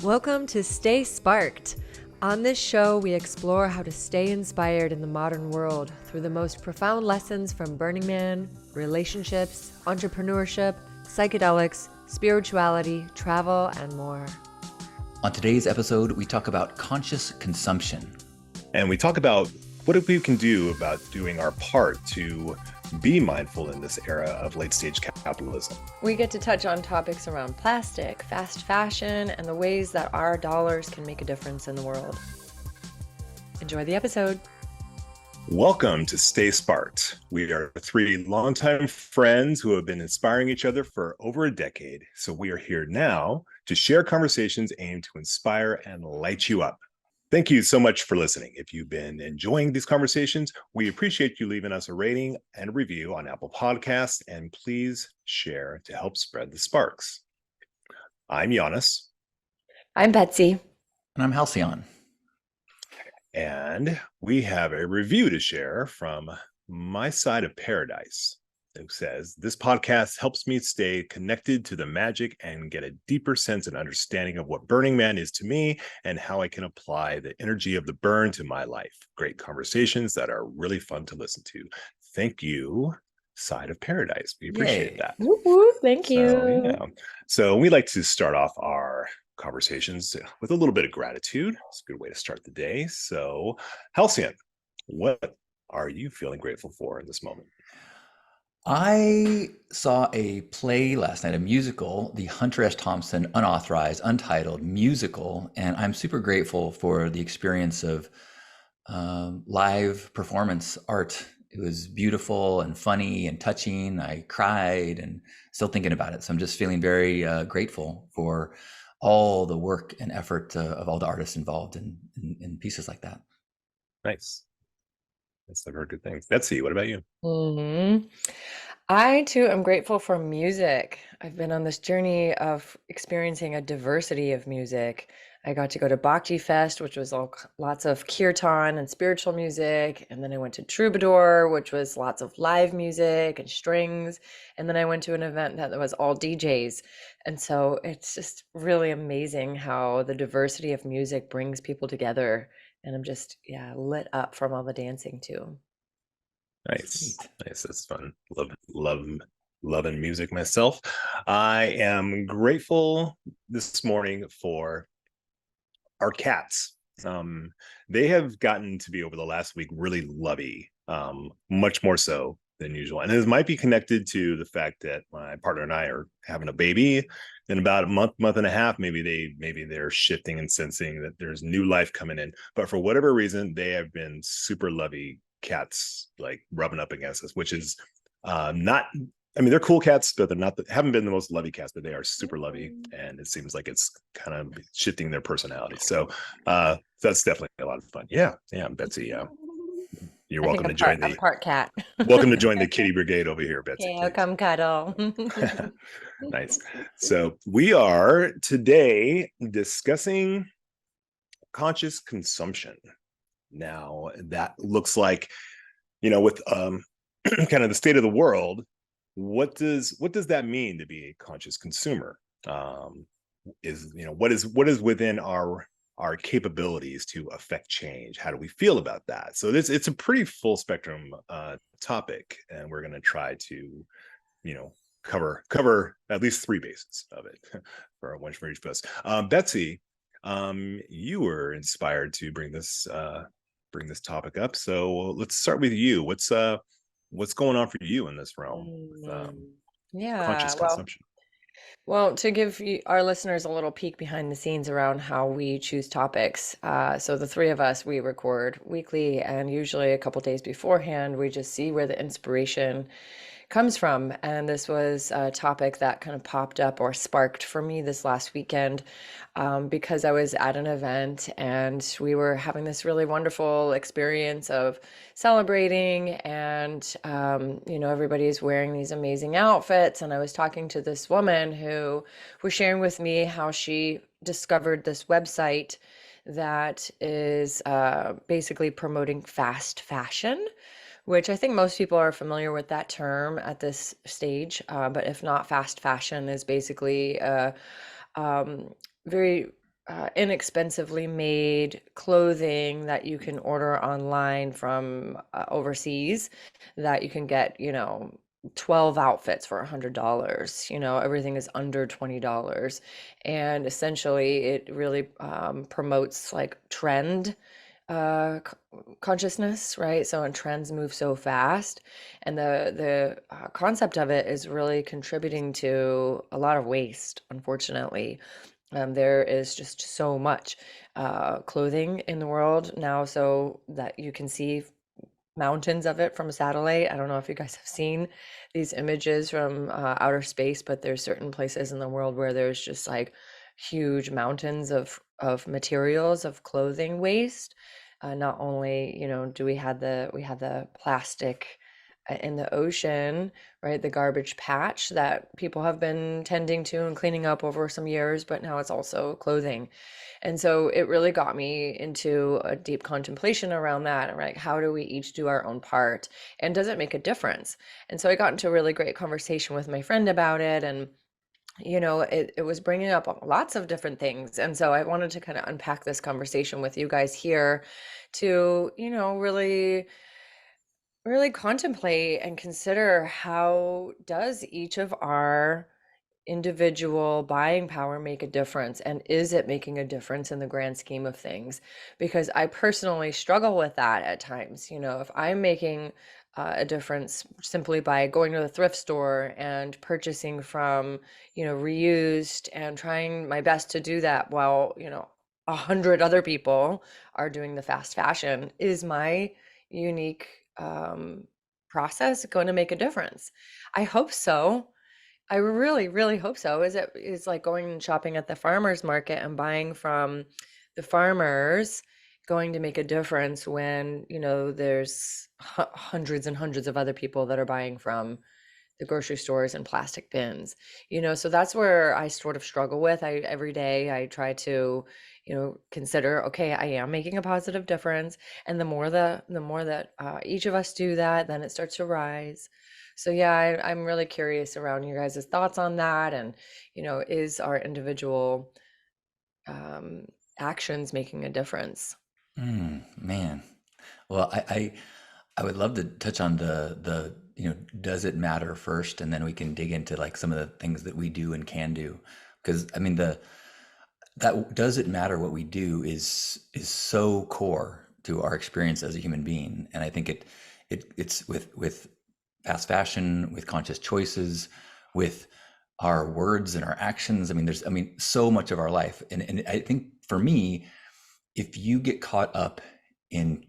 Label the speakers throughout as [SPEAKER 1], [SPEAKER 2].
[SPEAKER 1] Welcome to Stay Sparked. On this show, we explore how to stay inspired in the modern world through the most profound lessons from Burning Man, relationships, entrepreneurship, psychedelics, spirituality, travel, and more.
[SPEAKER 2] On today's episode, we talk about conscious consumption.
[SPEAKER 3] And we talk about what we can do about doing our part to be mindful in this era of late-stage capitalism.
[SPEAKER 1] We get to touch on topics around plastic, fast fashion, and the ways that our dollars can make a difference in the world. Enjoy the episode.
[SPEAKER 3] Welcome to Stay Sparked. We are three longtime friends who have been inspiring each other for over a decade. So we are here now to share conversations aimed to inspire and light you up. Thank you so much for listening. If you've been enjoying these conversations, we appreciate you leaving us a rating and a review on Apple Podcasts, and please share to help spread the sparks. I'm JANUS.
[SPEAKER 1] I'm Betsy.
[SPEAKER 2] And I'm Halcyon.
[SPEAKER 3] And we have a review to share from My Side of Paradise, who says, this podcast helps me stay connected to the magic and get a deeper sense and understanding of what Burning Man is to me and how I can apply the energy of the burn to my life. Great conversations that are really fun to listen to. Thank you, Side of Paradise. We appreciate that.
[SPEAKER 1] Woo-hoo, thank you.
[SPEAKER 3] So we like to start off our conversations with a little bit of gratitude. It's a good way to start the day. So, Halcyon, what are you feeling grateful for in this moment?
[SPEAKER 2] I saw a play last night, a musical, the Hunter S. Thompson unauthorized, untitled musical, and I'm super grateful for the experience of live performance art. It was beautiful and funny and touching. I cried and still thinking about it. So I'm just feeling very grateful for all the work and effort of all the artists involved in pieces like that.
[SPEAKER 3] Nice. That's a very good thing. Betsy, what about you?
[SPEAKER 1] I too am grateful for music. I've been on this journey of experiencing a diversity of music. I got to go to Bhakti Fest, which was lots of kirtan and spiritual music. And then I went to Troubadour, which was lots of live music and strings. And then I went to an event that was all DJs. And so it's just really amazing how the diversity of music brings people together. And I'm just, lit up from all the dancing too.
[SPEAKER 3] Nice. That's fun. Loving music myself. I am grateful this morning for our cats. They have gotten to be, over the last week, really lovey, much more so than usual. And it might be connected to the fact that my partner and I are having a baby in about a month and a half. Maybe they're shifting and sensing that there's new life coming in. But for whatever reason, they have been super lovey cats, like rubbing up against us, which is not, I mean, they're cool cats, but they're not, haven't been the most lovey cats, but they are super lovey. And it seems like it's kind of shifting their personality. So that's definitely a lot of fun. Yeah, Betsy. You're welcome to join
[SPEAKER 1] I'm part cat.
[SPEAKER 3] Welcome to join the kitty brigade over here, Betsy.
[SPEAKER 1] Yeah, come cuddle.
[SPEAKER 3] Nice. So we are today discussing conscious consumption. Now that looks like, with kind of the state of the world, what does that mean to be a conscious consumer? What is within our capabilities to affect change? How do we feel about that? So it's a pretty full spectrum topic, and we're going to try to, cover at least three bases of it for each of us. Betsy, you were inspired to bring this topic up. So let's start with you. What's going on for you in this realm with conscious consumption?
[SPEAKER 1] Well, to give our listeners a little peek behind the scenes around how we choose topics. So the three of us, we record weekly, and usually a couple days beforehand, we just see where the inspiration comes from. And this was a topic that kind of popped up or sparked for me this last weekend because I was at an event and we were having this really wonderful experience of celebrating, and everybody's wearing these amazing outfits. And I was talking to this woman who was sharing with me how she discovered this website that is basically promoting fast fashion, which I think most people are familiar with that term at this stage. But if not, fast fashion is basically very inexpensively made clothing that you can order online from overseas, that you can get, 12 outfits for $100. Everything is under $20. And essentially, it really promotes like trend consciousness, right? So, and trends move so fast, and the concept of it is really contributing to a lot of waste, unfortunately. There is just so much clothing in the world now, so that you can see mountains of it from a satellite. I don't know if you guys have seen these images from outer space, but there's certain places in the world where there's just like huge mountains of materials of clothing waste. Not only, do we have the plastic in the ocean, right? The garbage patch that people have been tending to and cleaning up over some years, but now it's also clothing. And so it really got me into a deep contemplation around that. And like, how do we each do our own part? And does it make a difference? And so I got into a really great conversation with my friend about it. And it was bringing up lots of different things. And so I wanted to kind of unpack this conversation with you guys here to, really really contemplate and consider, how does each of our individual buying power make a difference, and is it making a difference in the grand scheme of things? Because I personally struggle with that at times. If I'm making a difference simply by going to the thrift store and purchasing from reused, and trying my best to do that while 100 other people are doing the fast fashion, is my unique process going to make a difference? I hope so. I really, really hope so. Is like going and shopping at the farmers market and buying from the farmers going to make a difference when, there's hundreds and hundreds of other people that are buying from the grocery stores and plastic bins? So that's where I sort of struggle with. Every day I try to, consider, okay, I am making a positive difference. And the more that each of us do that, then it starts to rise. So yeah, I'm really curious around you guys' thoughts on that. And, is our individual um, actions making a difference?
[SPEAKER 2] Man. Well, I would love to touch on the does it matter first, and then we can dig into like some of the things that we do and can do. Because I mean, that does it matter what we do is so core to our experience as a human being. And I think it's with fast fashion, with conscious choices, with our words and our actions. I mean, so much of our life. And I think for me, if you get caught up in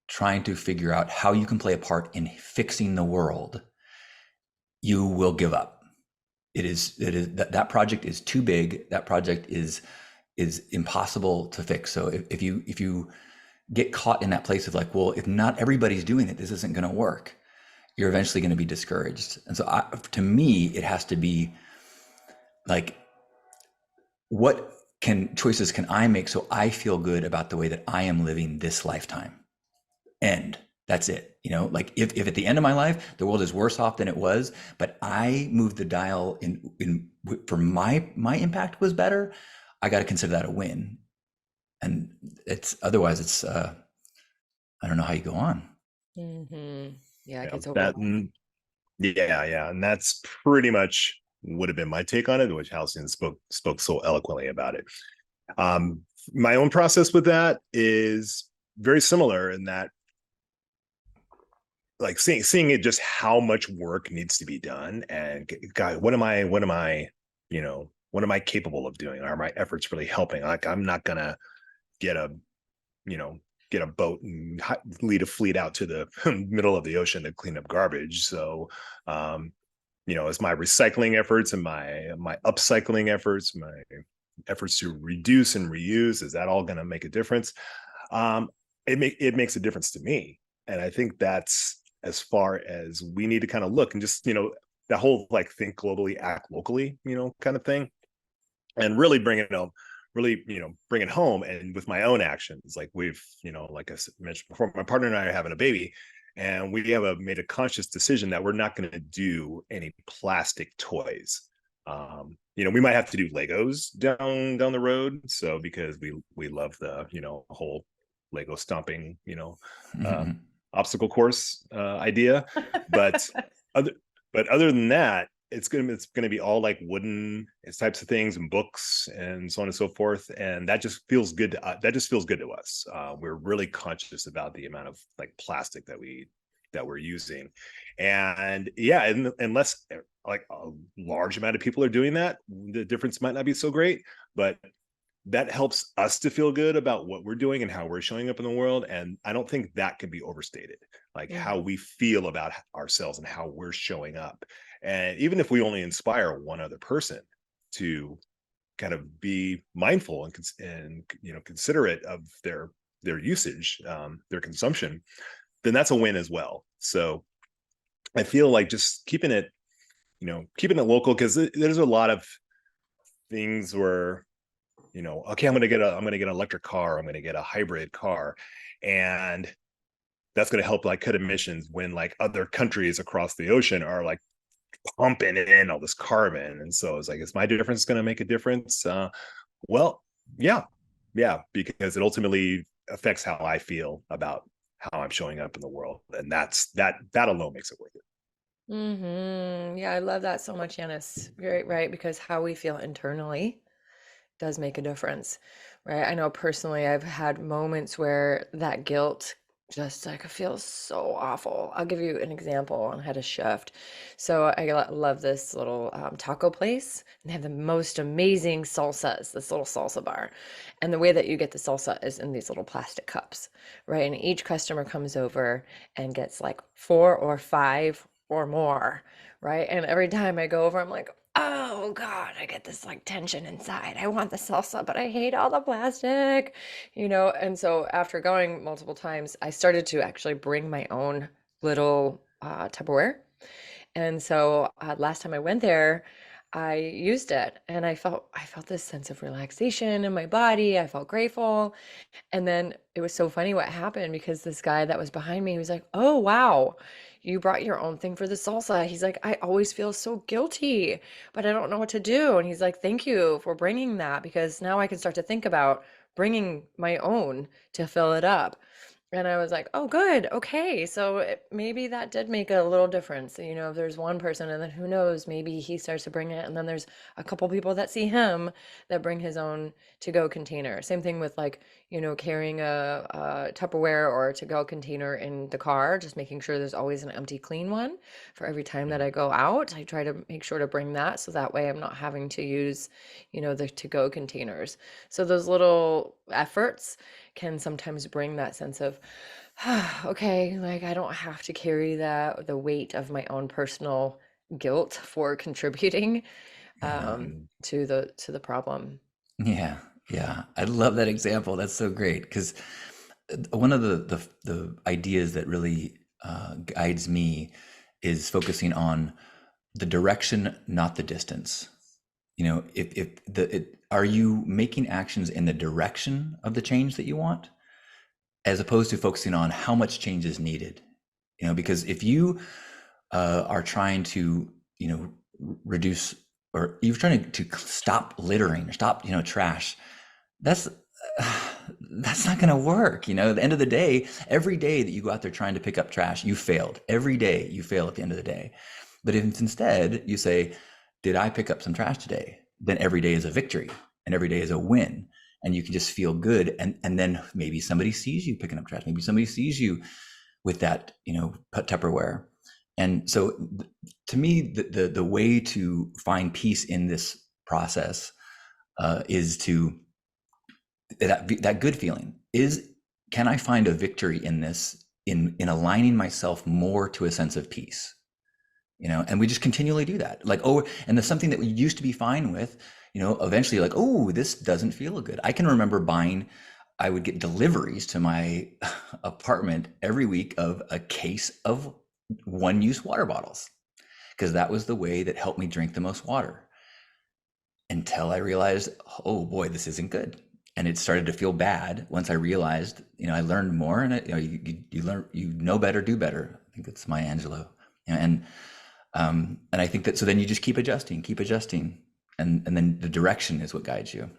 [SPEAKER 2] trying to figure out how you can play a part in fixing the world, you will give up. It is that project is too big. That project is impossible to fix. So if you get caught in that place of like, well, if not everybody's doing it, this isn't going to work, you're eventually going to be discouraged. And so to me, it has to be like, what choices can I make so I feel good about the way that I am living this lifetime? And that's it. Like if at the end of my life, the world is worse off than it was, but I moved the dial in for my impact was better, I got to consider that a win. And otherwise it's, I don't know how you go on.
[SPEAKER 1] Yeah, it
[SPEAKER 3] Yeah,
[SPEAKER 1] gets
[SPEAKER 3] that,
[SPEAKER 1] overwhelming.
[SPEAKER 3] yeah, and that's pretty much would have been my take on it, which Halcyon spoke so eloquently about it. Um, my own process with that is very similar in that, like seeing it, just how much work needs to be done, and God, what am I, what am I capable of doing? Are my efforts really helping? Like, I'm not gonna get a, you know, get a boat and lead a fleet out to the middle of the ocean to clean up garbage. So, as my recycling efforts and my upcycling efforts, my efforts to reduce and reuse, is that all going to make a difference? It makes a difference to me, and I think that's as far as we need to kind of look, and just the whole like think globally, act locally, kind of thing, and really bring it home, bring it home. And with my own actions, like we've, like I mentioned before, my partner and I are having a baby, and we have made a conscious decision that we're not going to do any plastic toys. We might have to do Legos down the road. So because we love the, whole Lego stomping, uh, obstacle course idea. But other but other than that, it's gonna be all like wooden types of things and books and so on and so forth. And that just feels good to us. We're really conscious about the amount of like plastic that we're using. And yeah, and unless like a large amount of people are doing that, the difference might not be so great, but that helps us to feel good about what we're doing and how we're showing up in the world. And I don't think that can be overstated, like how we feel about ourselves and how we're showing up. And even if we only inspire one other person to kind of be mindful and considerate of their usage, their consumption, then that's a win as well. So I feel like just keeping it local, because there's a lot of things where, okay, I'm gonna get an electric car, I'm gonna get a hybrid car, and that's gonna help like cut emissions when like other countries across the ocean are like pumping in all this carbon. And so it's like, is my difference gonna make a difference? Well, yeah, because it ultimately affects how I feel about how I'm showing up in the world, and that alone makes it worth it.
[SPEAKER 1] Yeah, I love that so much, Janice. Right, because how we feel internally does make a difference, right? I know personally I've had moments where that guilt just like feels so awful. I'll give you an example on how to shift. So I love this little taco place, and they have the most amazing salsas, this little salsa bar. And the way that you get the salsa is in these little plastic cups, right? And each customer comes over and gets like 4 or 5 or more, right? And every time I go over, I'm like, oh God, I get this like tension inside. I want the salsa, but I hate all the plastic. And so after going multiple times, I started to actually bring my own little Tupperware. And so last time I went there, I used it and I felt this sense of relaxation in my body. I felt grateful. And then it was so funny what happened, because this guy that was behind me was like, "Oh, wow, you brought your own thing for the salsa." He's like, "I always feel so guilty, but I don't know what to do." And he's like, "Thank you for bringing that, because now I can start to think about bringing my own to fill it up." And I was like, "Oh, good. Okay. So maybe that did make a little difference. If there's one person, and then who knows, maybe he starts to bring it. And then there's a couple people that see him that bring his own to-go container. Same thing with like, carrying a Tupperware or a to-go container in the car, just making sure there's always an empty, clean one for every time that I go out. I try to make sure to bring that, so that way I'm not having to use, the to-go containers. So those little efforts can sometimes bring that sense of, okay, like I don't have to carry the weight of my own personal guilt for contributing
[SPEAKER 2] Yeah.
[SPEAKER 1] to the problem.
[SPEAKER 2] Yeah. Yeah. I love that example. That's so great, because one of the ideas that really guides me is focusing on the direction, not the distance. Are you making actions in the direction of the change that you want, as opposed to focusing on how much change is needed? Because if you are trying to, reduce, or you're trying to stop littering or stop, trash, that's that's not going to work. At the end of the day, every day that you go out there trying to pick up trash, you failed. Every day you fail at the end of the day. But if instead you say, did I pick up some trash today? Then every day is a victory and every day is a win. And you can just feel good. And then maybe somebody sees you picking up trash. Maybe somebody sees you with that, Tupperware. And so to me, the way to find peace in this process is to that good feeling is, can I find a victory in this, in aligning myself more to a sense of peace? And we just continually do that. Like, oh, and there's something that we used to be fine with, eventually like, oh, this doesn't feel good. I can remember I would get deliveries to my apartment every week of a case of one-use water bottles, because that was the way that helped me drink the most water, until I realized, oh boy, this isn't good. And it started to feel bad once I realized, I learned more, and you learn, better, do better. I think it's Maya Angelou. And And I think that, so then you just keep adjusting, and then the direction is what guides you.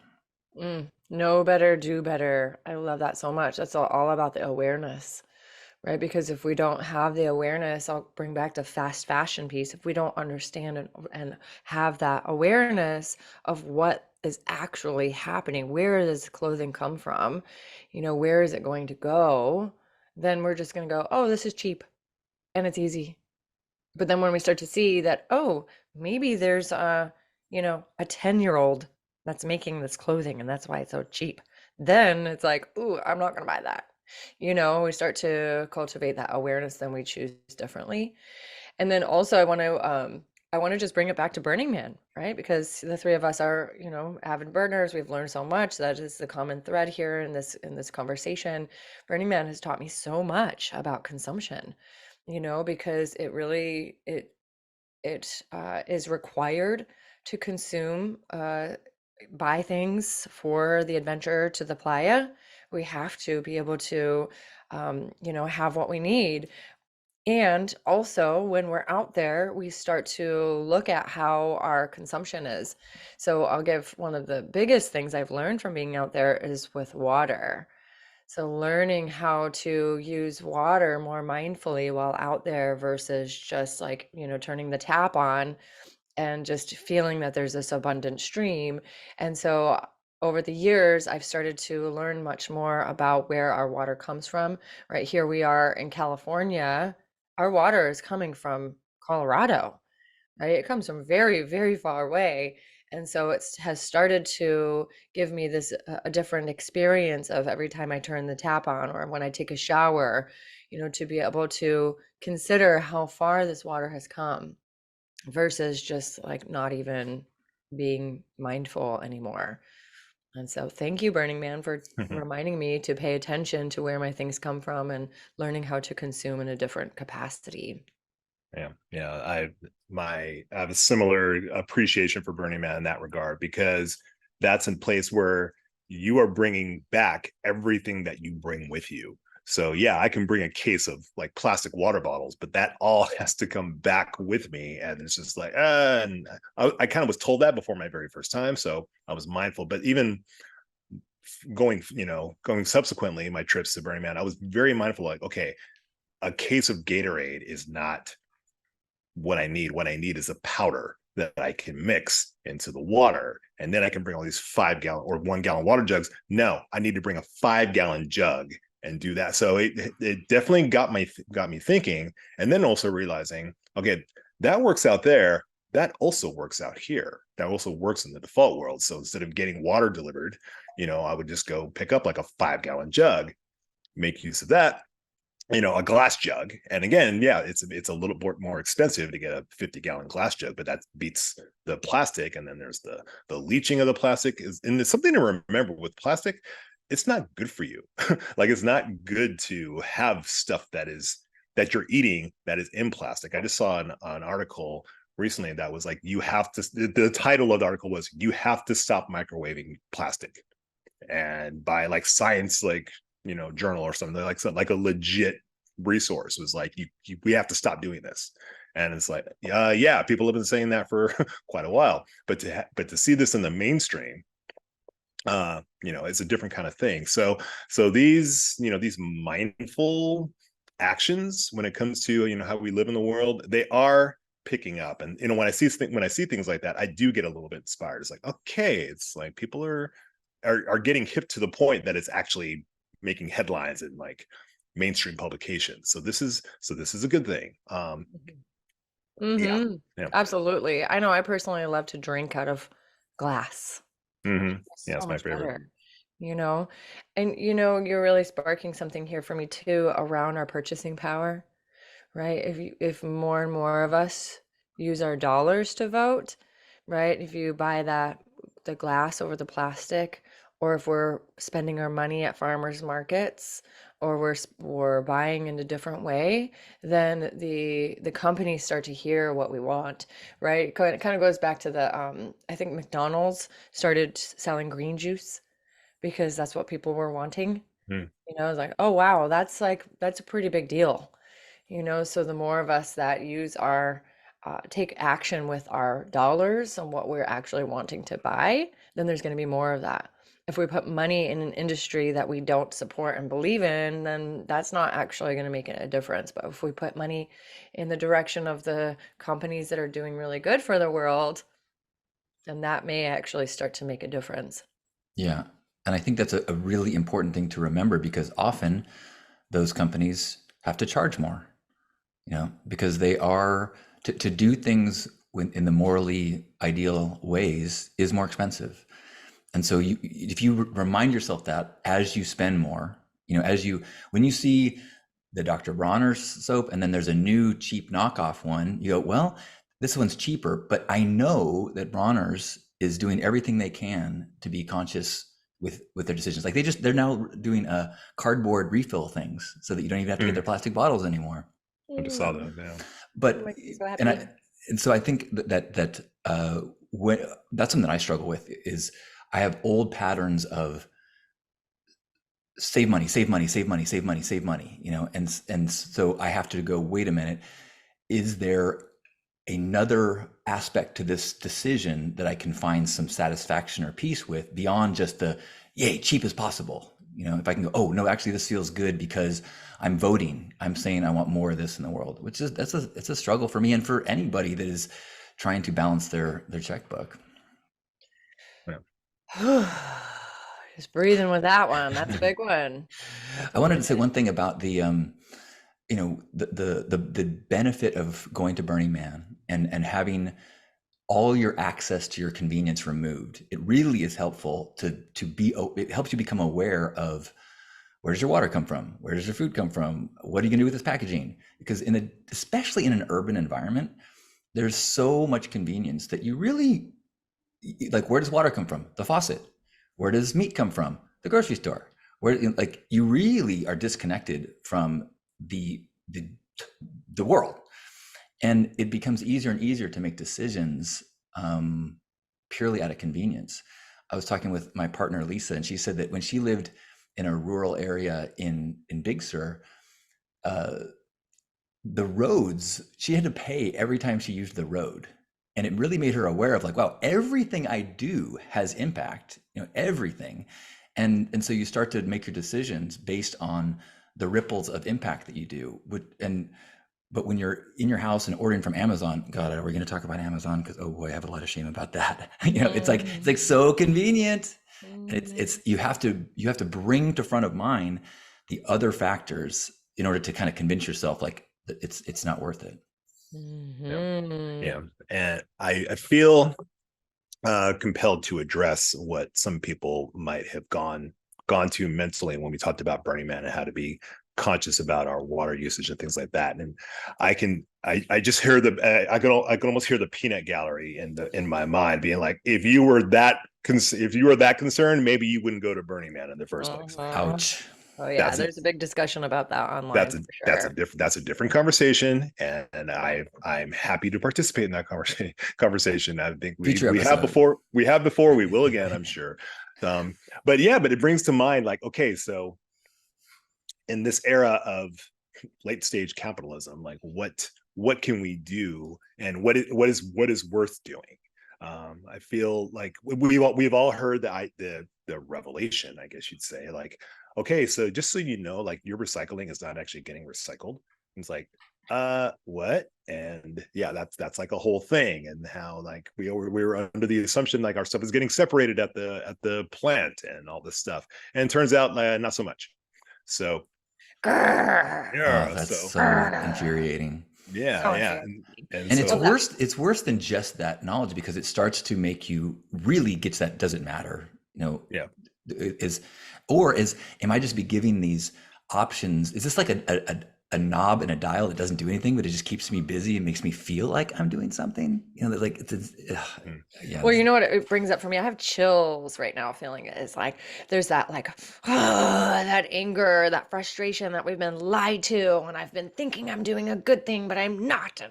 [SPEAKER 1] Know better, do better. I love that so much. That's all about the awareness, right? Because if we don't have the awareness, I'll bring back the fast fashion piece. If we don't understand and have that awareness of what is actually happening, where does clothing come from? Where is it going to go? Then we're just going to go, oh, this is cheap and it's easy. But then when we start to see that, oh, maybe there's a 10-year-old that's making this clothing and that's why it's so cheap. Then it's like, ooh, I'm not gonna buy that. We start to cultivate that awareness, then we choose differently. And then also I want to just bring it back to Burning Man, right? Because the three of us are, avid burners. We've learned so much. That is the common thread here in this conversation. Burning Man has taught me so much about consumption, because it is required to consume, buy things for the adventure to the playa. We have to be able to, have what we need. And also, when we're out there, we start to look at how our consumption is. So I'll give one of the biggest things I've learned from being out there is with water. So learning how to use water more mindfully while out there versus just like, turning the tap on and just feeling that there's this abundant stream. And so over the years, I've started to learn much more about where our water comes from. Right here we are in California. Our water is coming from Colorado, right? It comes from very, very far away. And so it has started to give me this a different experience of every time I turn the tap on or when I take a shower, to be able to consider how far this water has come versus just like not even being mindful anymore. And so thank you, Burning Man, for reminding me to pay attention to where my things come from and learning how to consume in a different capacity.
[SPEAKER 3] Yeah. I have a similar appreciation for Burning Man in that regard, because that's in place where you are bringing back everything that you bring with you. So yeah, I can bring a case of like plastic water bottles, but that all has to come back with me. And it's just like, and I kind of was told that before my very first time. So I was mindful, but even going subsequently, my trips to Burning Man, I was very mindful, like, okay, a case of Gatorade is not what I need. What I need is a powder that I can mix into the water. And then I can bring all these 5-gallon or 1-gallon water jugs. No, I need to bring a 5-gallon jug and do that. So it definitely got me thinking. And then also realizing, okay, that works out there. That also works out here. That also works in the default world. So instead of getting water delivered, I would just go pick up like a 5-gallon jug, make use of that, a glass jug. And again, yeah, it's a little bit more expensive to get a 50-gallon glass jug, but that beats the plastic. And then there's the leaching of the plastic and it's something to remember with plastic. It's not good for you. Like, it's not good to have stuff that you're eating that is in plastic. I just saw an article recently that was like, the title of the article was, you have to stop microwaving plastic. And by like science, like, journal or something, like a legit resource was like, we have to stop doing this. And it's like, yeah, people have been saying that for quite a while, but to see this in the mainstream, it's a different kind of thing. So these mindful actions when it comes to how we live in the world, they are picking up. And when I see things like that, I do get a little bit inspired. It's like, okay, it's like people are getting hip to the point that it's actually making headlines in like mainstream publications. So this is a good thing. Yeah.
[SPEAKER 1] Absolutely. I know I personally love to drink out of glass.
[SPEAKER 3] Yeah, it's
[SPEAKER 1] So
[SPEAKER 3] my
[SPEAKER 1] much
[SPEAKER 3] favorite.
[SPEAKER 1] better, you know? And you're really sparking something here for me too around our purchasing power, right? If more and more of us use our dollars to vote, right? If you buy the glass over the plastic, or if we're spending our money at farmers markets, or we're buying in a different way, then the companies start to hear what we want, right? It kind of goes back to the I think McDonald's started selling green juice because that's what people were wanting.
[SPEAKER 3] Mm.
[SPEAKER 1] It's like, oh wow, that's a pretty big deal. So the more of us that use take action with our dollars and what we're actually wanting to buy, then there's going to be more of that. If we put money in an industry that we don't support and believe in, then that's not actually going to make a difference. But if we put money in the direction of the companies that are doing really good for the world, then that may actually start to make a difference.
[SPEAKER 2] Yeah. And I think that's a really important thing to remember, because often those companies have to charge more, because they are to do things in the morally ideal ways is more expensive. And so if you remind yourself that as you spend more, when you see the Dr. Bronner's soap and then there's a new cheap knockoff one, you go, well, this one's cheaper, but I know that Bronner's is doing everything they can to be conscious with their decisions. Like they're now doing cardboard refill things so that you don't even have to get their plastic bottles anymore.
[SPEAKER 3] I just saw that. Yeah.
[SPEAKER 2] But
[SPEAKER 1] Makes me so
[SPEAKER 2] and
[SPEAKER 1] happy.
[SPEAKER 2] so I think that when that's something that I struggle with is I have old patterns of save money, save money, save money, save money, save money, and so I have to go, wait a minute, is there another aspect to this decision that I can find some satisfaction or peace with beyond just the yay, cheap as possible? If I can go, oh no, actually this feels good because I'm voting. I'm saying I want more of this in the world, which is it's a struggle for me and for anybody that is trying to balance their checkbook.
[SPEAKER 3] Yeah.
[SPEAKER 1] Just breathing with that one. That's a big one.
[SPEAKER 2] I wanted to say one thing about the the benefit of going to Burning Man and having all your access to your convenience removed. It really is helpful it helps you become aware of, where does your water come from? Where does your food come from? What are you gonna do with this packaging? Because especially in an urban environment, there's so much convenience that you really, like, where does water come from? The faucet. Where does meat come from? The grocery store. Where, like, you really are disconnected from the world, and it becomes easier and easier to make decisions purely out of convenience. I was talking with my partner Lisa, and she said that when she lived in a rural area in Big Sur, the roads, she had to pay every time she used the road. And it really made her aware of, like, wow, everything I do has impact, everything. And so you start to make your decisions based on the ripples of impact that you do. But when you're in your house and ordering from Amazon, God, are we going to talk about Amazon? Because, oh boy, I have a lot of shame about that. It's like so convenient. And it's you have to bring to front of mind the other factors in order to kind of convince yourself, like, that it's not worth it.
[SPEAKER 3] Yeah. And I feel compelled to address what some people might have gone to mentally when we talked about Burning Man and how to be conscious about our water usage and things like that. And I just hear I can almost hear the peanut gallery in my mind being like, if you were that concerned, maybe you wouldn't go to Burning Man in the first place.
[SPEAKER 2] Ouch.
[SPEAKER 1] Oh yeah, there's a big discussion about that online, for sure.
[SPEAKER 3] That's a different conversation, and I'm happy to participate in that conversation. I think we have before, we will again, I'm sure. But it brings to mind, like, okay, so in this era of late stage capitalism, like, what can we do, and what is worth doing? I feel like we've all heard the revelation, I guess you'd say, like, okay, so just so you know, like, your recycling is not actually getting recycled. It's like, what? And yeah, that's like a whole thing, and how, like, we were under the assumption, like, our stuff is getting separated at the plant and all this stuff, and it turns out not so much. So
[SPEAKER 2] yeah, that's so infuriating.
[SPEAKER 3] Yeah.
[SPEAKER 2] And so it's worse than just that knowledge, because it starts to make you really get to that, does it matter?
[SPEAKER 3] Yeah.
[SPEAKER 2] Am I just be giving these options? Is this like a knob and a dial that doesn't do anything, but it just keeps me busy and makes me feel like I'm doing something? Like, yeah.
[SPEAKER 1] Well, you know what it brings up for me? I have chills right now, feeling it. It's like there's that, like, that anger, that frustration that we've been lied to, and I've been thinking I'm doing a good thing, but I'm not.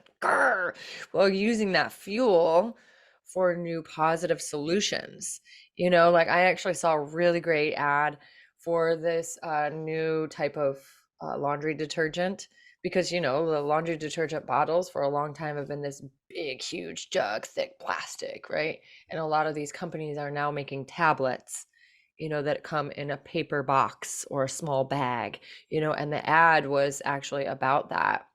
[SPEAKER 1] Well, using that fuel for new positive solutions. Like, I actually saw a really great ad for this new type of laundry detergent, because, you know, the laundry detergent bottles for a long time have been this big, huge jug, thick plastic, right? And a lot of these companies are now making tablets, you know, that come in a paper box or a small bag, you know, and the ad was actually about that.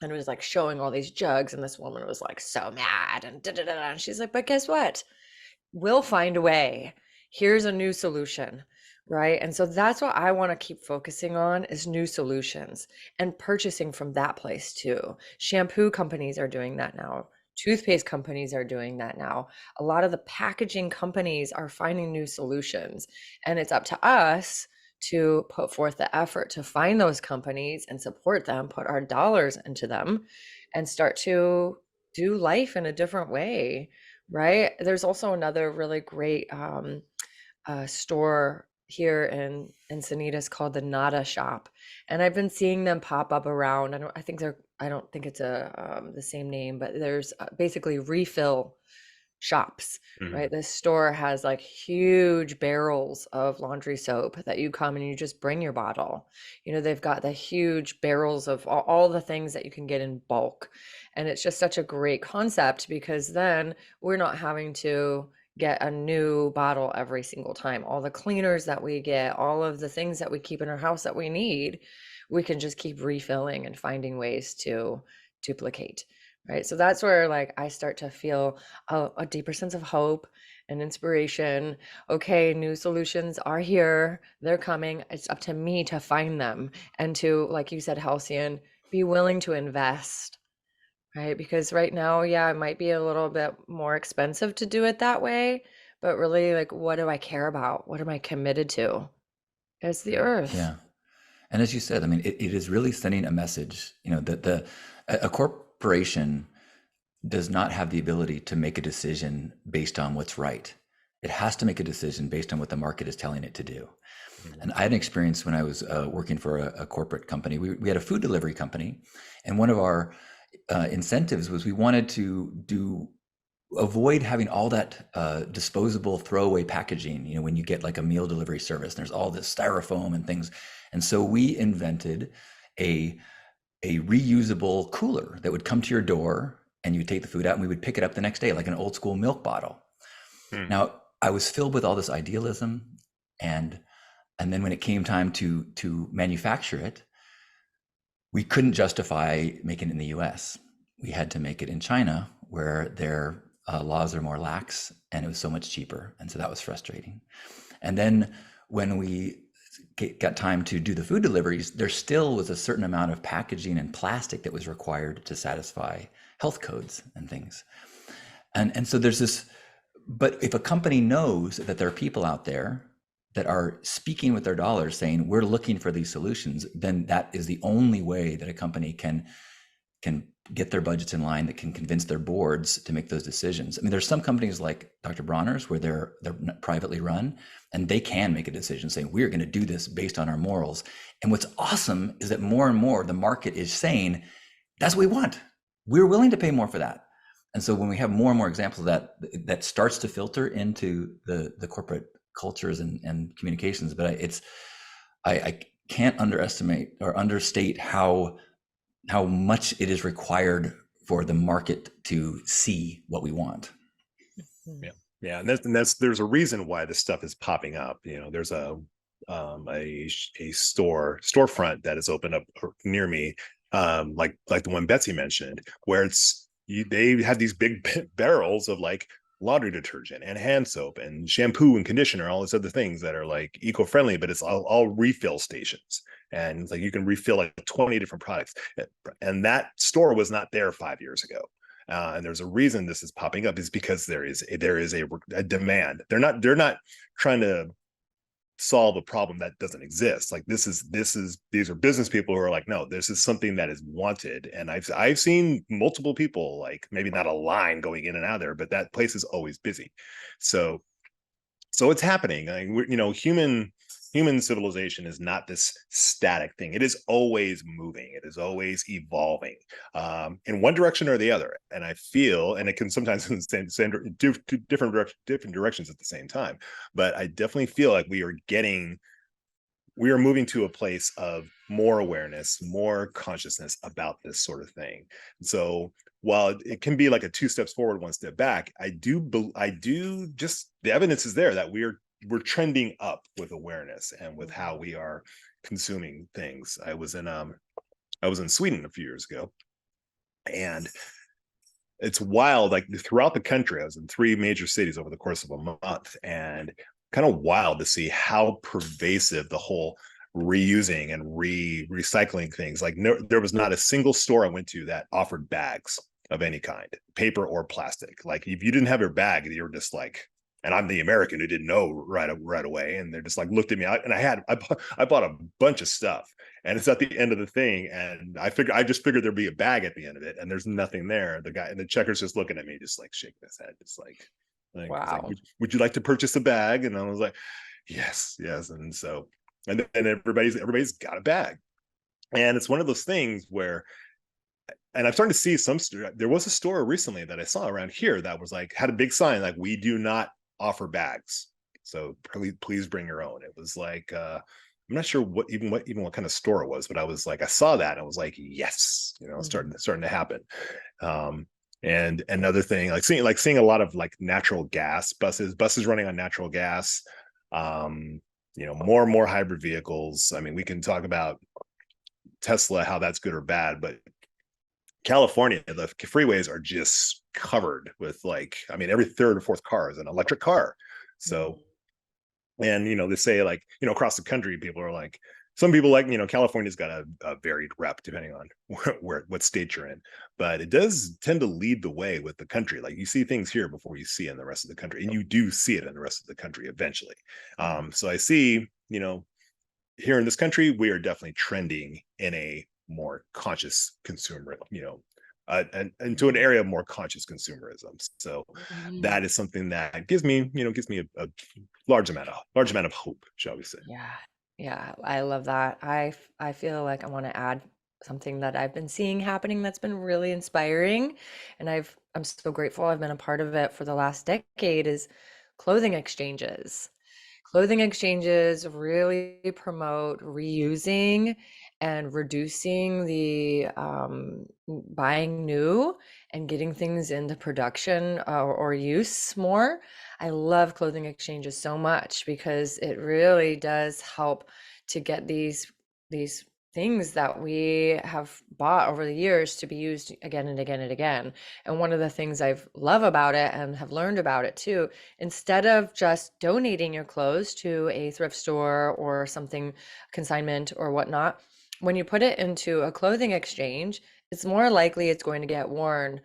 [SPEAKER 1] And it was like showing all these jugs, and this woman was like so mad and da da da. And she's like, but guess what? We'll find a way. Here's a new solution, right? And so that's what I want to keep focusing on is new solutions and purchasing from that place too. Shampoo companies are doing that now. Toothpaste companies are doing that now. A lot of the packaging companies are finding new solutions, and it's up to us to put forth the effort to find those companies and support them, put our dollars into them, and start to do life in a different way, right? There's also another really great store here in Encinitas called the Nada Shop, and I've been seeing them pop up around. I don't think it's the same name, but there's basically refill shops,
[SPEAKER 3] Mhm.
[SPEAKER 1] right? This store has like huge barrels of laundry soap that you come and you just bring your bottle. You know, they've got the huge barrels of all the things that you can get in bulk. And it's just such a great concept because then we're not having to get a new bottle every single time. All the cleaners that we get, all of the things that we keep in our house that we need, we can just keep refilling and finding ways to duplicate. Right. So that's where like I start to feel a deeper sense of hope and inspiration. Okay, new solutions are here. They're coming. It's up to me to find them and to, like you said, Halcyon, be willing to invest. Right. Because right now, yeah, it might be a little bit more expensive to do it that way. But really, like, what do I care about? What am I committed to? It's the earth.
[SPEAKER 2] Yeah. And as you said, I mean, it is really sending a message, you know, that a corporation does not have the ability to make a decision based on what's right. It has to make a decision based on what the market is telling it to do. And I had an experience when I was working for a corporate company. We had a food delivery company, and one of our incentives was we wanted to avoid having all that disposable throwaway packaging. You know, when you get like a meal delivery service, there's all this styrofoam and things. And so we invented a reusable cooler that would come to your door, and you take the food out and we would pick it up the next day like an old school milk bottle.
[SPEAKER 3] Mhm.
[SPEAKER 2] Now, I was filled with all this idealism, and then when it came time to manufacture it, we couldn't justify making it in the US. We had to make it in China, where their laws are more lax, and it was so much cheaper. And so that was frustrating. And then when we got time to do the food deliveries, there still was a certain amount of packaging and plastic that was required to satisfy health codes and things. And so there's this, but if a company knows that there are people out there that are speaking with their dollars saying, we're looking for these solutions, then that is the only way that a company can get their budgets in line, that can convince their boards to make those decisions. I mean, there's some companies like Dr. Bronner's where they're privately run, and they can make a decision saying, we're going to do this based on our morals. And what's awesome is that more and more the market is saying, that's what we want. We're willing to pay more for that. And so when we have more and more examples of that, that starts to filter into the corporate cultures and communications. But I can't underestimate or understate how much it is required for the market to see what we want.
[SPEAKER 1] Hmm.
[SPEAKER 3] Yeah, yeah, and that's there's a reason why this stuff is popping up. You know, there's a storefront that has opened up near me, like the one Betsy mentioned, where they have these big barrels of like laundry detergent and hand soap and shampoo and conditioner, all these other things that are like eco-friendly, but it's all refill stations. And it's like you can refill like 20 different products. And that store was not there 5 years ago. And there's a reason this is popping up, is because there is a demand. They're not trying to solve a problem that doesn't exist. Like these are business people who are like, no, this is something that is wanted. And I've seen multiple people, like maybe not a line going in and out of there, but that place is always busy. So it's happening. I mean, human civilization is not this static thing. It is always moving. It is always evolving, in one direction or the other. And I feel, and it can sometimes send different directions at the same time. But I definitely feel like we are moving to a place of more awareness, more consciousness about this sort of thing. So while it can be like a 2 steps forward, 1 step back, I do just, the evidence is there that we're trending up with awareness and with how we are consuming things. I was in Sweden a few years ago, and it's wild. Like throughout the country, I was in 3 major cities over the course of a month, and kind of wild to see how pervasive the whole reusing and recycling things. Like there was not a single store I went to that offered bags of any kind, paper or plastic. Like if you didn't have your bag, you were just like, and I'm the American who didn't know right away, and they're just like looked at me. And I bought a bunch of stuff, and it's at the end of the thing, and I just figured there'd be a bag at the end of it, and there's nothing there. The guy and the checker's just looking at me, just like shaking his head, just like,
[SPEAKER 1] Wow.
[SPEAKER 3] would you like to purchase a bag? And I was like, yes. And so, and then everybody's got a bag, and it's one of those things where, and I'm starting to see there was a store recently that I saw around here that was like, had a big sign like, we do not offer bags, so please bring your own. It was like, I'm not sure what kind of store it was, but I was like, I saw that and I was like, yes, starting to happen. And another thing, like seeing a lot of like natural gas buses running on natural gas, more and more hybrid vehicles. I mean, we can talk about Tesla, how that's good or bad, but California, the freeways are just covered with like, I mean, every 3rd or 4th car is an electric car. So, and they say like, across the country, people are like, some people like, California's got a varied rep depending on what state you're in, but it does tend to lead the way with the country. Like you see things here before you see in the rest of the country, and you do see it in the rest of the country eventually. So I see, here in this country, we are definitely trending in a more conscious consumer, and into an area of more conscious consumerism. So that is something that gives me a large amount of hope, shall we say.
[SPEAKER 1] Yeah, I love that. I feel like I want to add something that I've been seeing happening that's been really inspiring, and I'm so grateful I've been a part of it for the last decade, is clothing exchanges. Clothing exchanges really promote reusing and reducing the buying new and getting things into production or use more. I love clothing exchanges so much because it really does help to get these things that we have bought over the years to be used again and again and again. And one of the things I've love about it and have learned about it too, instead of just donating your clothes to a thrift store or something, consignment or whatnot, when you put it into a clothing exchange, it's more likely it's going to get worn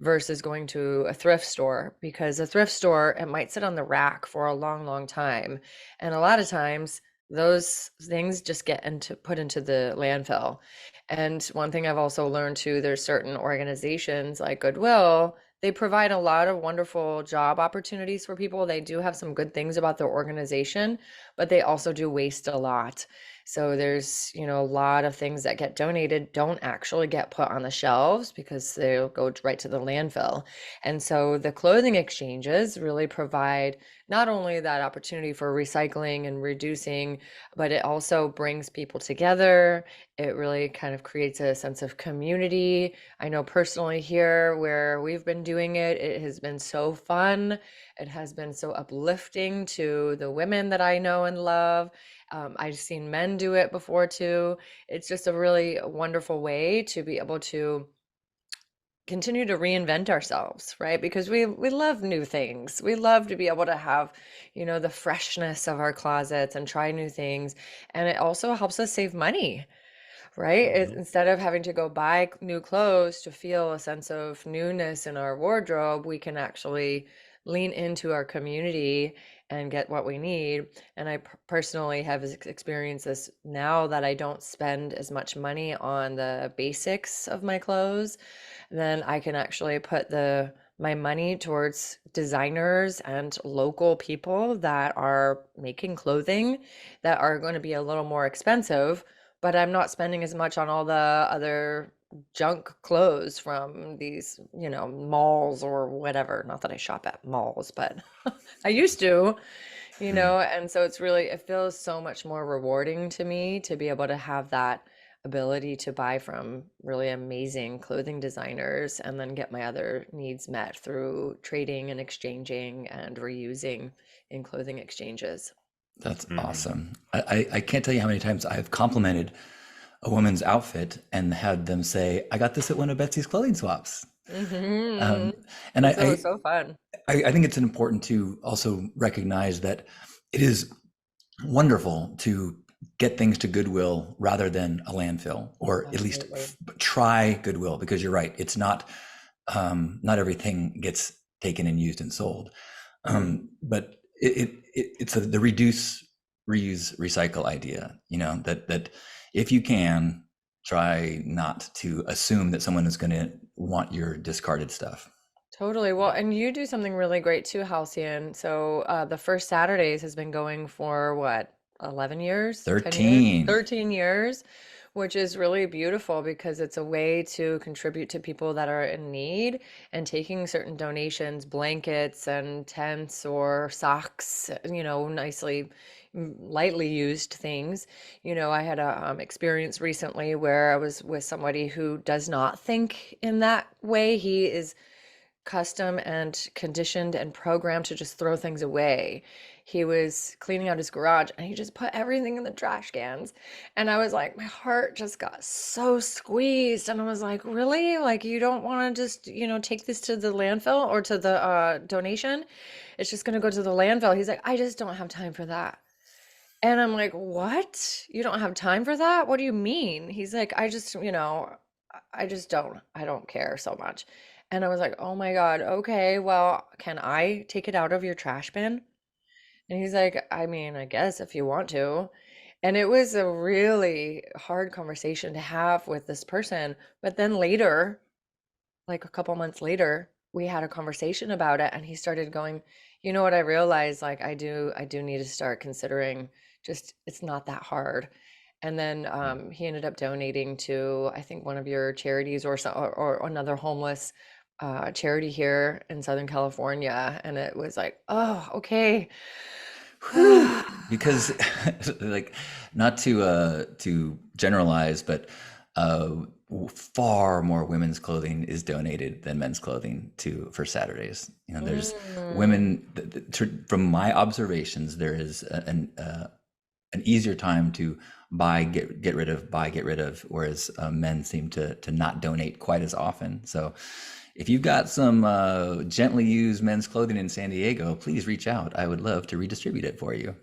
[SPEAKER 1] versus going to a thrift store, because a thrift store, it might sit on the rack for a long, long time. And a lot of times those things just get put into the landfill. And one thing I've also learned too, there's certain organizations like Goodwill, they provide a lot of wonderful job opportunities for people. They do have some good things about their organization, but they also do waste a lot. So there's, a lot of things that get donated don't actually get put on the shelves because they'll go right to the landfill. And so the clothing exchanges really provide not only that opportunity for recycling and reducing, but it also brings people together. It really kind of creates a sense of community. I know personally here where we've been doing it, it has been so fun. It has been so uplifting to the women that I know and love. I've seen men do it before too. It's just a really wonderful way to be able to continue to reinvent ourselves, right? Because we love new things. We love to be able to have, the freshness of our closets and try new things. And it also helps us save money, right? Instead of having to go buy new clothes to feel a sense of newness in our wardrobe, we can actually lean into our community and get what we need. And I personally have experienced this now that I don't spend as much money on the basics of my clothes, then I can actually put my money towards designers and local people that are making clothing that are going to be a little more expensive, but I'm not spending as much on all the other junk clothes from these, malls or whatever. Not that I shop at malls, but I used to,
[SPEAKER 2] Mm.
[SPEAKER 1] And so it feels so much more rewarding to me to be able to have that ability to buy from really amazing clothing designers and then get my other needs met through trading and exchanging and reusing in clothing exchanges.
[SPEAKER 2] That's
[SPEAKER 3] Mhm.
[SPEAKER 2] awesome. I can't tell you how many times I've complimented a woman's outfit and had them say, "I got this at one of Betsy's clothing swaps."
[SPEAKER 1] Hmm.
[SPEAKER 2] Um, and
[SPEAKER 1] It's so fun.
[SPEAKER 2] I think it's important to also recognize that it is wonderful to get things to Goodwill rather than a landfill, or at least
[SPEAKER 1] Absolutely.
[SPEAKER 2] try Goodwill, because you're right. It's not everything gets taken and used and sold. But it's the reduce, reuse, recycle idea, that if you can, try not to assume that someone is going to want your discarded stuff.
[SPEAKER 1] Totally. Well, and you do something really great too, Halcyon. So the first Saturdays has been going for what, 11 years, 10 years,
[SPEAKER 2] 13.
[SPEAKER 1] 13 years, which is really beautiful because it's a way to contribute to people that are in need and taking certain donations, blankets and tents or socks, nicely, lightly used things. I had a experience recently where I was with somebody who does not think in that way. He is custom and conditioned and programmed to just throw things away. He was cleaning out his garage and he just put everything in the trash cans. And I was like, my heart just got so squeezed. And I was like, really? Like, you don't want to just, take this to the landfill or to the donation? It's just going to go to the landfill. He's like, I just don't have time for that. And I'm like, what? You don't have time for that? What do you mean? He's like, I just I don't care so much. And I was like, oh my God, okay, well, can I take it out of your trash bin? And he's like, I mean, I guess if you want to. And it was a really hard conversation to have with this person. But then later, like a couple months later, we had a conversation about it and he started going, you know what, I realized like I do need to start considering just it's not that hard. And then he ended up donating to I think one of your charities or another homeless charity here in Southern California. And it was like, oh, okay.
[SPEAKER 2] Whew. Because like, not to generalize, but uh far more women's clothing is donated than men's clothing to for Saturdays. There's
[SPEAKER 1] Mm,
[SPEAKER 2] women from my observations, there is an easier time to get rid of, whereas men seem to not donate quite as often. So if you've got some gently used men's clothing in San Diego, please reach out. I would love to redistribute it for you.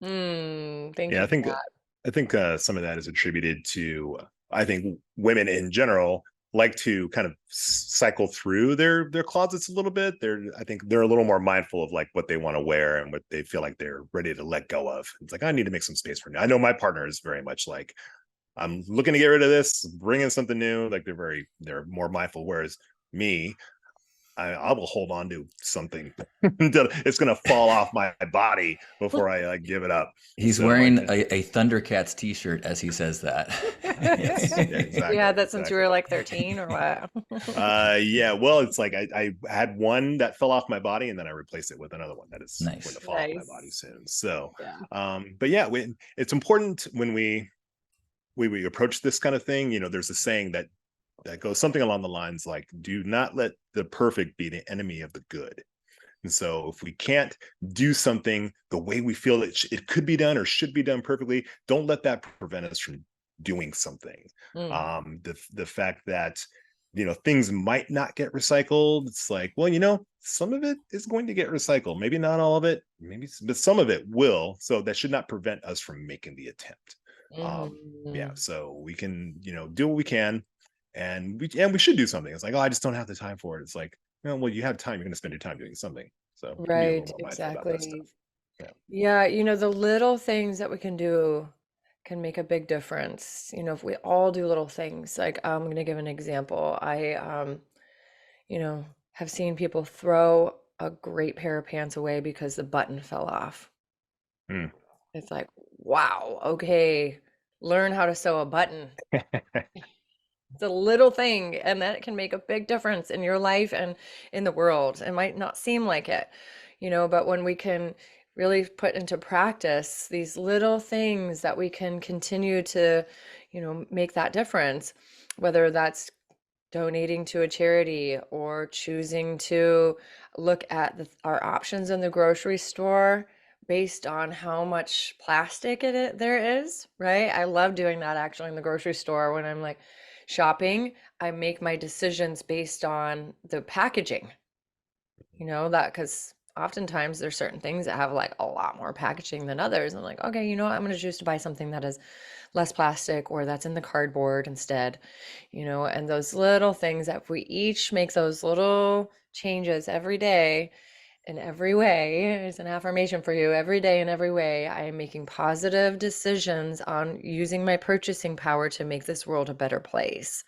[SPEAKER 1] thank
[SPEAKER 3] Yeah,
[SPEAKER 1] you
[SPEAKER 3] I
[SPEAKER 1] for
[SPEAKER 3] think
[SPEAKER 1] that.
[SPEAKER 3] I think some of that is attributed to I think women in general like to kind of cycle through their closets a little bit. I think they're a little more mindful of like what they want to wear and what they feel like they're ready to let go of. It's like I need to make some space for me. I know my partner is very much like I'm looking to get rid of this, bring in something new. Like they're more mindful. Whereas me, I will hold on to something until it's going to fall off my body before I like give it up.
[SPEAKER 2] He's
[SPEAKER 3] So like,
[SPEAKER 2] wearing a Thundercats t-shirt as he says that.
[SPEAKER 3] yes, yeah,
[SPEAKER 1] You
[SPEAKER 3] exactly,
[SPEAKER 1] had that since you
[SPEAKER 3] exactly.
[SPEAKER 1] were like 13 or what?
[SPEAKER 3] Yeah, well, it's like I had one that fell off my body and then I replaced it with another one that is going
[SPEAKER 2] Nice.
[SPEAKER 3] to fall off my body
[SPEAKER 1] Nice.
[SPEAKER 3] soon. So,
[SPEAKER 1] Yeah.
[SPEAKER 3] but yeah, it's important when we approach this kind of thing. There's a saying that goes something along the lines like, "Do not let the perfect be the enemy of the good." And so, if we can't do something the way we feel it could be done or should be done perfectly, don't let that prevent us from doing something.
[SPEAKER 1] Mm.
[SPEAKER 3] The fact that things might not get recycled, it's like, well, some of it is going to get recycled. Maybe not all of it, maybe, but some of it will. So that should not prevent us from making the attempt. Yeah,
[SPEAKER 1] Mhm.
[SPEAKER 3] so we can do what we can, and we should do something. It's like, oh, I just don't have the time for it. It's like, well, you have time. You're going to spend your time doing something. So we can be a little
[SPEAKER 1] Right,
[SPEAKER 3] more mindful about that stuff.
[SPEAKER 1] exactly.
[SPEAKER 3] Yeah.
[SPEAKER 1] Yeah, the little things that we can do can make a big difference. If we all do little things, like I'm going to give an example. I, have seen people throw a great pair of pants away because the button fell off.
[SPEAKER 3] Mm.
[SPEAKER 1] It's like, wow, okay, learn how to sew a button. It's a little thing, and that can make a big difference in your life and in the world. It might not seem like it, but when we can really put into practice these little things that we can continue to, make that difference, whether that's donating to a charity or choosing to look at our options in the grocery store based on how much plastic there is, right? I love doing that actually in the grocery store when I'm like shopping. I make my decisions based on the packaging, that because oftentimes there's certain things that have like a lot more packaging than others. I'm like, okay, I'm going to choose to buy something that is less plastic or that's in the cardboard instead, and those little things that if we each make those little changes every day in every way, it's an affirmation for you. Every day in every way, I am making positive decisions on using my purchasing power to make this world a better place.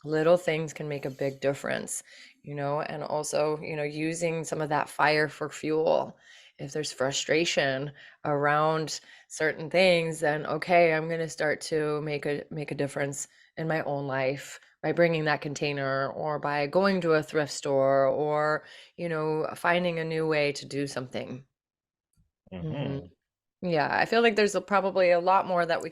[SPEAKER 1] Little things can make a big difference, and also, using some of that fire for fuel. If there's frustration around certain things, then okay, I'm going to start to make a difference in my own life by bringing that container or by going to a thrift store or, finding a new way to do something.
[SPEAKER 3] Mm-hmm.
[SPEAKER 1] Yeah, I feel like there's probably a lot more that we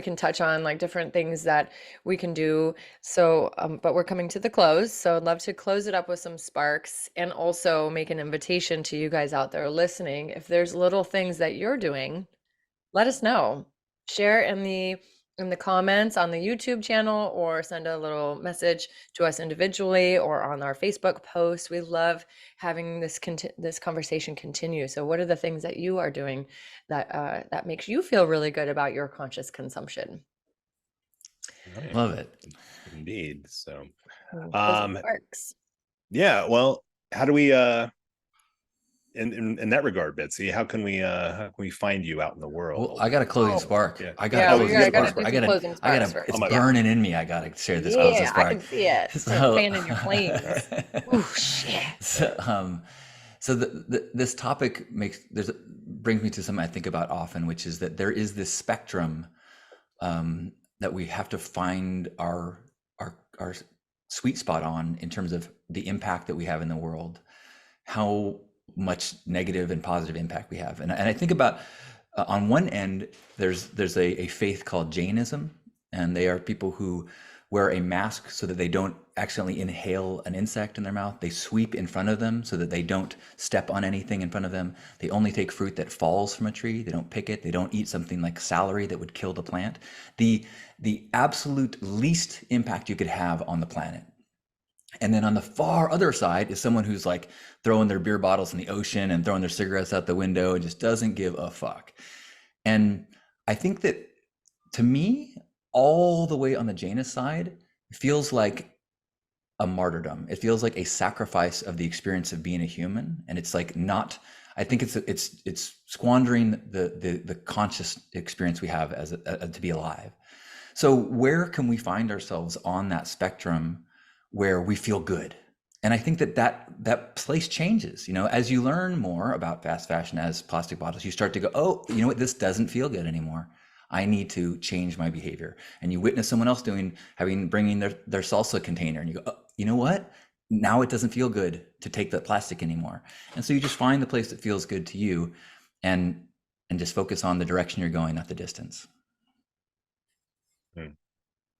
[SPEAKER 1] can touch on, like different things that we can do. So, but we're coming to the close, so I'd love to close it up with some sparks and also make an invitation to you guys out there listening. If there's little things that you're doing, let us know. Share in the comments on the YouTube channel or send a little message to us individually or on our Facebook post. We love having this conversation continue. So what are the things that you are doing that makes you feel really good about your conscious consumption?
[SPEAKER 3] Right.
[SPEAKER 2] Love it.
[SPEAKER 3] Indeed. So,
[SPEAKER 1] Closing
[SPEAKER 3] um,
[SPEAKER 1] sparks.
[SPEAKER 3] yeah, well, how do we, in that regard, Betsy, how can we find you out in the
[SPEAKER 2] Well,
[SPEAKER 3] world?
[SPEAKER 2] I got a closing
[SPEAKER 1] Oh,
[SPEAKER 2] spark.
[SPEAKER 3] Yeah.
[SPEAKER 2] I got a
[SPEAKER 1] yeah,
[SPEAKER 3] Oh,
[SPEAKER 1] we
[SPEAKER 3] you
[SPEAKER 2] closing
[SPEAKER 3] got a
[SPEAKER 1] gotta
[SPEAKER 3] closing
[SPEAKER 2] spark.
[SPEAKER 1] do
[SPEAKER 3] spark.
[SPEAKER 1] some closing sparks
[SPEAKER 3] Oh
[SPEAKER 2] It's
[SPEAKER 1] first.
[SPEAKER 3] my
[SPEAKER 1] Yeah.
[SPEAKER 3] God.
[SPEAKER 2] burning in me. I gotta share this closing
[SPEAKER 1] Yeah, I
[SPEAKER 2] spark.
[SPEAKER 1] can see it. Start
[SPEAKER 2] So,
[SPEAKER 1] fanning your flames. Oh shit.
[SPEAKER 3] All right.
[SPEAKER 2] so this topic brings me to something I think about often, which is that there is this spectrum that we have to find our sweet spot on in terms of the impact that we have in the world, how much negative and positive impact we have. And I think about on one end, there's a faith called Jainism, and they are people who wear a mask so that they don't accidentally inhale an insect in their mouth. They sweep in front of them so that they don't step on anything in front of them. They only take fruit that falls from a tree. They don't pick it. They don't eat something like celery that would kill the plant. The absolute least impact you could have on the planet. And then on the far other side is someone who's like throwing their beer bottles in the ocean and throwing their cigarettes out the window and just doesn't give a fuck. And I think that to me, all the way on the Janus side, feels like a martyrdom. It feels like a sacrifice of the experience of being a human. And it's like not, I think it's squandering the conscious experience we have as to be alive. So where can we find ourselves on that spectrum where we feel good? And I think that place changes, as you learn more about fast fashion as plastic bottles, you start to go, oh, you know what, this doesn't feel good anymore. I need to change my behavior. And you witness someone else bringing their salsa container and you go, oh, you know what? Now it doesn't feel good to take the plastic anymore. And so you just find the place that feels good to you and just focus on the direction you're going, not the distance.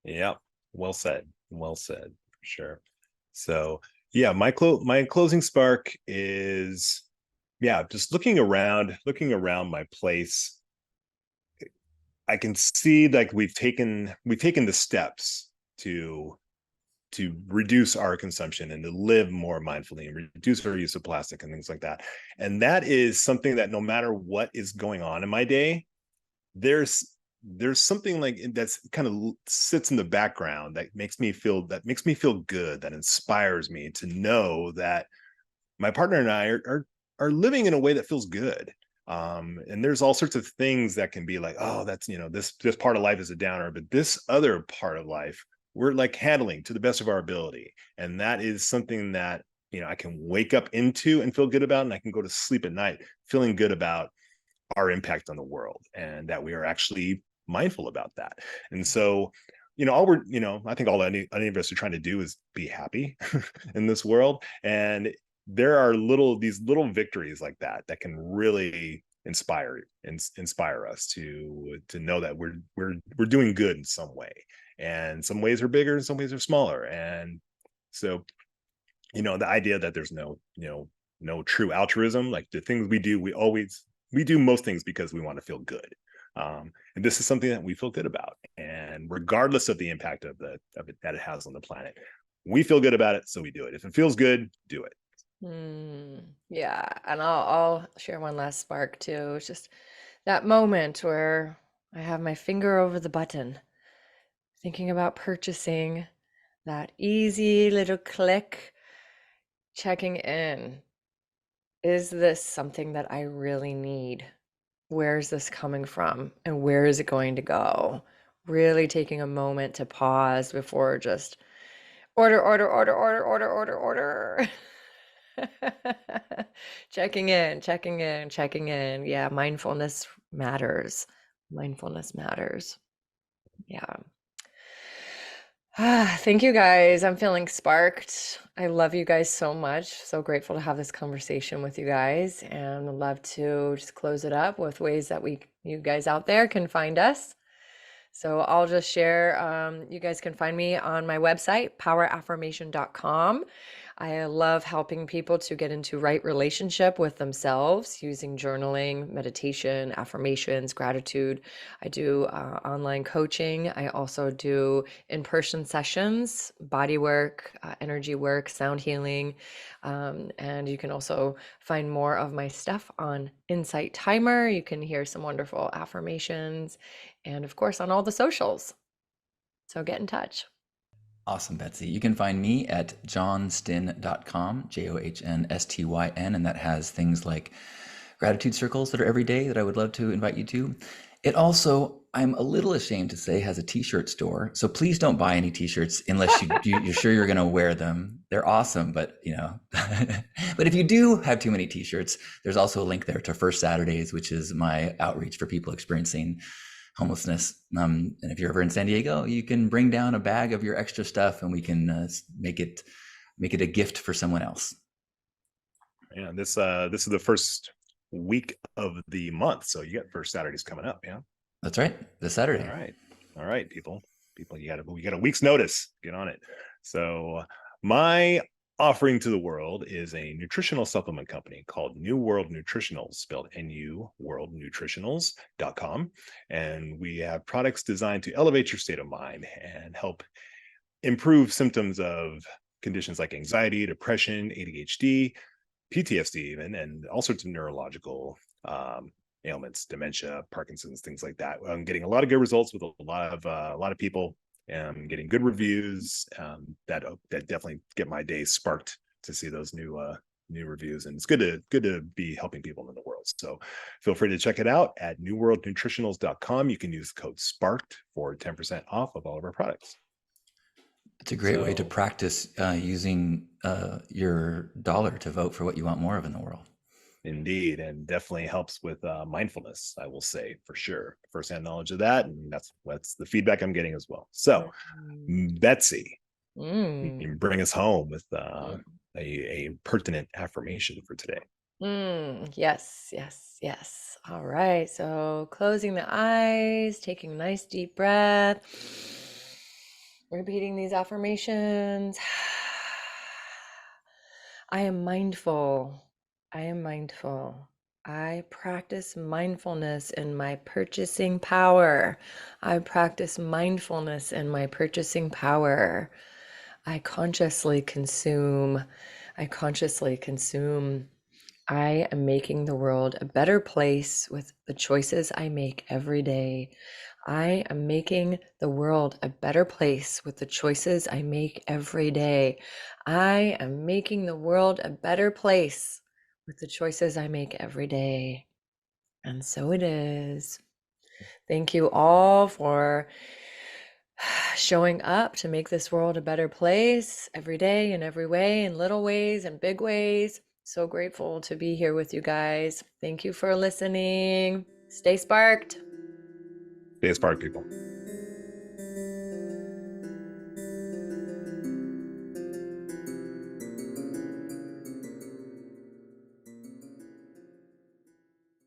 [SPEAKER 3] Yeah. Well said. Well said. For sure. So yeah, my closing spark is, yeah, just looking around my place. I can see like we've taken the steps to reduce our consumption and to live more mindfully and reduce our use of plastic and things like that. And that is something that no matter what is going on in my day, there's something like that's kind of sits in the background that makes me feel good, that inspires me to know that my partner and I are living in a way that feels good. And there's all sorts of things that can be like, oh, that's, this part of life is a downer, but this other part of life we're like handling to the best of our ability. And that is something that, I can wake up into and feel good about, and I can go to sleep at night feeling good about our impact on the world and that we are actually mindful about that. And so, I think all any of us are trying to do is be happy in this world. And there are these little victories like that can really inspire us to know that we're doing good in some way, and some ways are bigger and some ways are smaller. And so, the idea that there's no true altruism, like the things we do, we do most things because we want to feel good. And this is something that we feel good about, and regardless of the impact of it that it has on the planet, we feel good about it, so we do it. If it feels good, do it.
[SPEAKER 1] Yeah, and I'll share one last spark too. It's just that moment where I have my finger over the button, thinking about purchasing, that easy little click, checking in. Is this something that I really need? Where is this coming from? And where is it going to go? Really taking a moment to pause before just order, order, order, order, order, order, order. Checking in, checking in, checking in. Yeah, mindfulness matters. Mindfulness matters. Yeah. Thank you guys. I'm feeling sparked. I love you guys so much. So grateful to have this conversation with you guys, and I'd love to just close it up with ways that you guys out there can find us. So I'll just share, you guys can find me on my website, poweraffirmation.com. I love helping people to get into right relationship with themselves using journaling, meditation, affirmations, gratitude. I do online coaching. I also do in-person sessions, body work, energy work, sound healing. And you can also find more of my stuff on Insight Timer. You can hear some wonderful affirmations, and of course on all the socials. So get in touch.
[SPEAKER 2] Awesome, Betsy. You can find me at johnstyn.com, JOHNSTYN, and that has things like gratitude circles that are every day that I would love to invite you to. It also, I'm a little ashamed to say, has a t-shirt store. So please don't buy any t-shirts unless you're sure you're going to wear them. They're awesome, but but if you do have too many t-shirts, there's also a link there to First Saturdays, which is my outreach for people experiencing homelessness. And if you're ever in San Diego, you can bring down a bag of your extra stuff, and we can make it a gift for someone else.
[SPEAKER 3] Yeah, this is the first week of the month, so you got First Saturdays coming up. Yeah,
[SPEAKER 2] that's right, this Saturday.
[SPEAKER 3] All right, people, you got a week's notice. Get on it. So my offering to the world is a nutritional supplement company called NuWorld Nutritionals, spelled NuWorldNutritionals.com. And we have products designed to elevate your state of mind and help improve symptoms of conditions like anxiety, depression, ADHD, PTSD even, and all sorts of neurological ailments, dementia, Parkinson's, things like that. I'm getting a lot of good results with a lot of people, and getting good reviews that definitely get my day sparked to see those new reviews. And it's good to be helping people in the world. So feel free to check it out at newworldnutritionals.com. You can use the code SPARKED for 10% off of all of our products.
[SPEAKER 2] It's a great way to practice using your dollar to vote for what you want more of in the world.
[SPEAKER 3] Indeed, and definitely helps with mindfulness, I will say, for sure. Firsthand knowledge of that, and that's the feedback I'm getting as well. So, Betsy, you can bring us home with a pertinent affirmation for today.
[SPEAKER 1] Yes, yes, yes. All right. So closing the eyes, taking a nice deep breath, repeating these affirmations. I am mindful. I am mindful. I practice mindfulness in my purchasing power. I practice mindfulness in my purchasing power. I consciously consume. I consciously consume. I am making the world a better place with the choices I make every day. I am making the world a better place with the choices I make every day. I am making the world a better place with the choices I make every day. And so it is. Thank you all for showing up to make this world a better place every day, in every way, in little ways and big ways. So grateful to be here with you guys. Thank you for listening. Stay sparked.
[SPEAKER 3] Stay sparked, people.